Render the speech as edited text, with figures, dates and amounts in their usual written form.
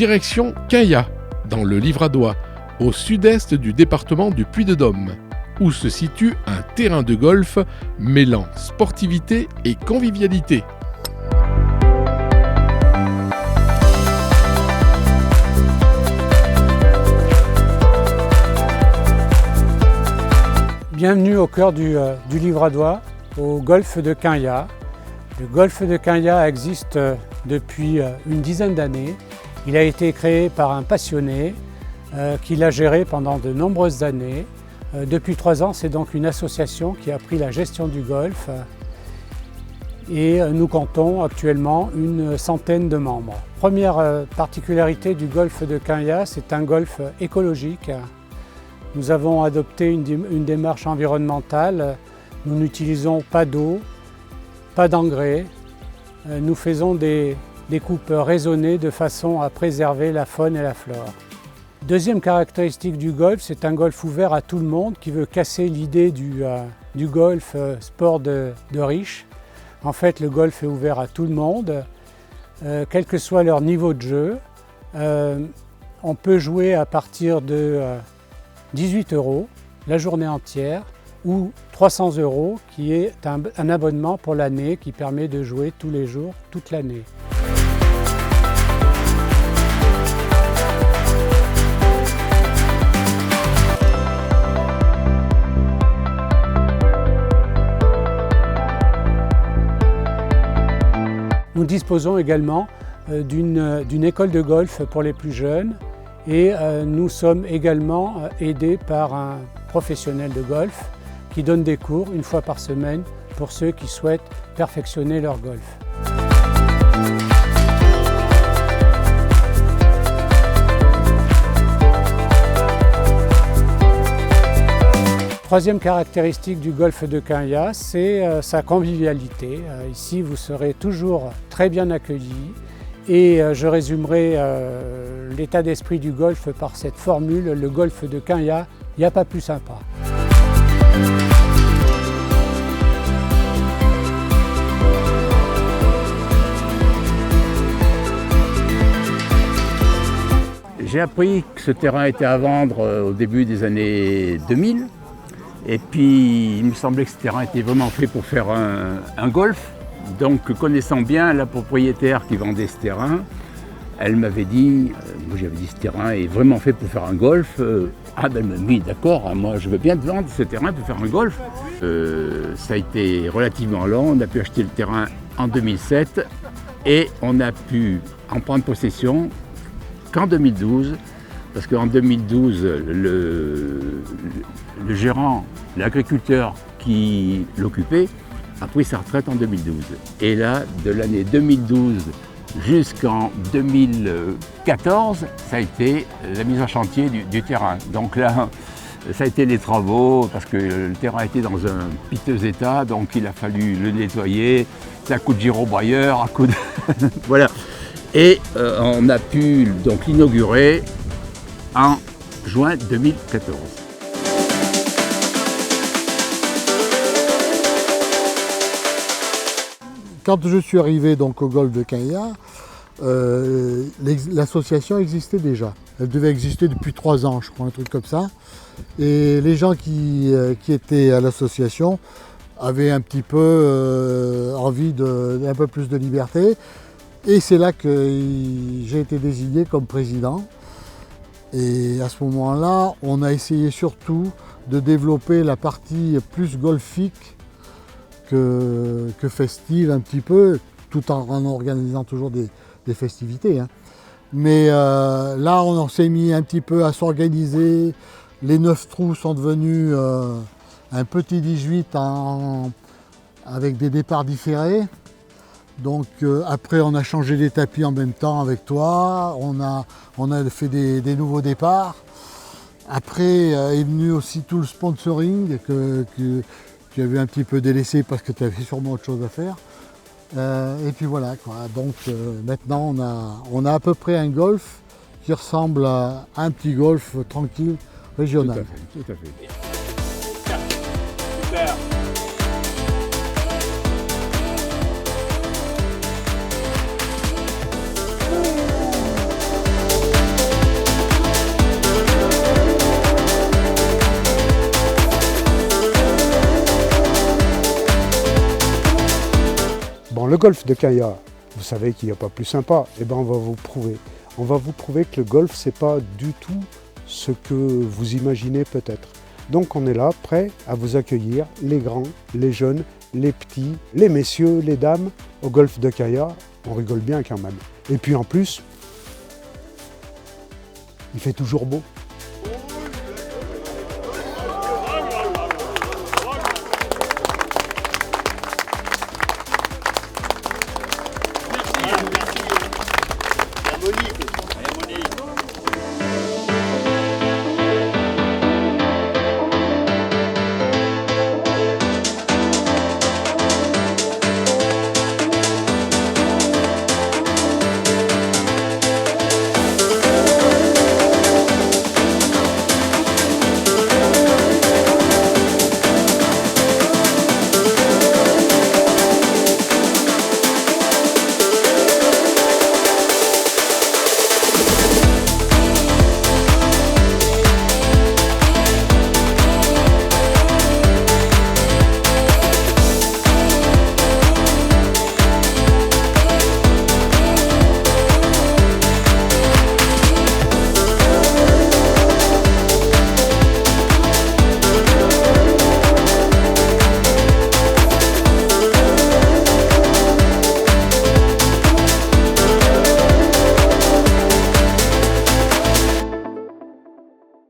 Direction Quinhat, dans le Livradois, au sud-est du département du Puy-de-Dôme, où se situe un terrain de golf mêlant sportivité et convivialité. Bienvenue au cœur du Livradois, au golfe de Quinhat. Le golfe de Quinhat existe depuis une dizaine d'années. Il a été créé par un passionné qui l'a géré pendant de nombreuses années. Depuis 3 ans, c'est donc une association qui a pris la gestion du golfe et nous comptons actuellement une centaine de membres. Première particularité du golfe de Quinhat, c'est un golfe écologique. Nous avons adopté une démarche environnementale. Nous n'utilisons pas d'eau, pas d'engrais. Nous faisons des coupes raisonnées de façon à préserver la faune et la flore. Deuxième caractéristique du golf, c'est un golf ouvert à tout le monde qui veut casser l'idée du golf sport de riches. En fait, le golf est ouvert à tout le monde, quel que soit leur niveau de jeu. On peut jouer à partir de 18 € la journée entière ou 300 € qui est un abonnement pour l'année qui permet de jouer tous les jours, toute l'année. Nous disposons également d'une école de golf pour les plus jeunes et nous sommes également aidés par un professionnel de golf qui donne des cours une fois par semaine pour ceux qui souhaitent perfectionner leur golf. Troisième caractéristique du golfe de Quinhat, c'est sa convivialité. Ici, vous serez toujours très bien accueillis. Et je résumerai l'état d'esprit du golf par cette formule, le golfe de Quinhat, il n'y a pas plus sympa. J'ai appris que ce terrain était à vendre au début des années 2000. Et puis il me semblait que ce terrain était vraiment fait pour faire un golf. Donc, connaissant bien la propriétaire qui vendait ce terrain, elle m'avait dit, moi j'avais dit ce terrain est vraiment fait pour faire un golf. Elle m'a dit d'accord, moi je veux bien te vendre ce terrain pour faire un golf. Ça a été relativement long, on a pu acheter le terrain en 2007 et on a pu en prendre possession qu'en 2012. Parce qu'en 2012, le gérant, l'agriculteur qui l'occupait, a pris sa retraite en 2012. Et là, de l'année 2012 jusqu'en 2014, ça a été la mise en chantier du terrain. Donc là, ça a été les travaux, parce que le terrain était dans un piteux état, donc il a fallu le nettoyer, c'est à coup de gyrobrailleur, à coup de... voilà. Et on a pu donc l'inaugurer en juin 2014. Quand je suis arrivé donc au golfe de Quinhat, l'association existait déjà. Elle devait exister depuis 3 ans, je crois, un truc comme ça. Et les gens qui étaient à l'association avaient un petit peu envie d'un peu plus de liberté. Et c'est là que j'ai été désigné comme président. Et à ce moment-là, on a essayé surtout de développer la partie plus golfique que festive un petit peu, tout en organisant toujours des festivités. Hein. Mais là, on s'est mis un petit peu à s'organiser. Les 9 trous sont devenus un petit 18 avec des départs différés. Donc après, on a changé les tapis en même temps avec toi. On a fait des nouveaux départs. Après est venu aussi tout le sponsoring que tu avais un petit peu délaissé parce que tu avais sûrement autre chose à faire. Et puis voilà, quoi. Donc maintenant on a à peu près un golf qui ressemble à un petit golf tranquille régional. Tout à fait. Super. Bon, le golf de Caillac, vous savez qu'il n'y a pas plus sympa. Eh bien, on va vous prouver. On va vous prouver que le golf, c'est pas du tout ce que vous imaginez peut-être. Donc, on est là, prêt à vous accueillir, les grands, les jeunes, les petits, les messieurs, les dames, au golf de Caillac. On rigole bien quand même. Et puis en plus, il fait toujours beau.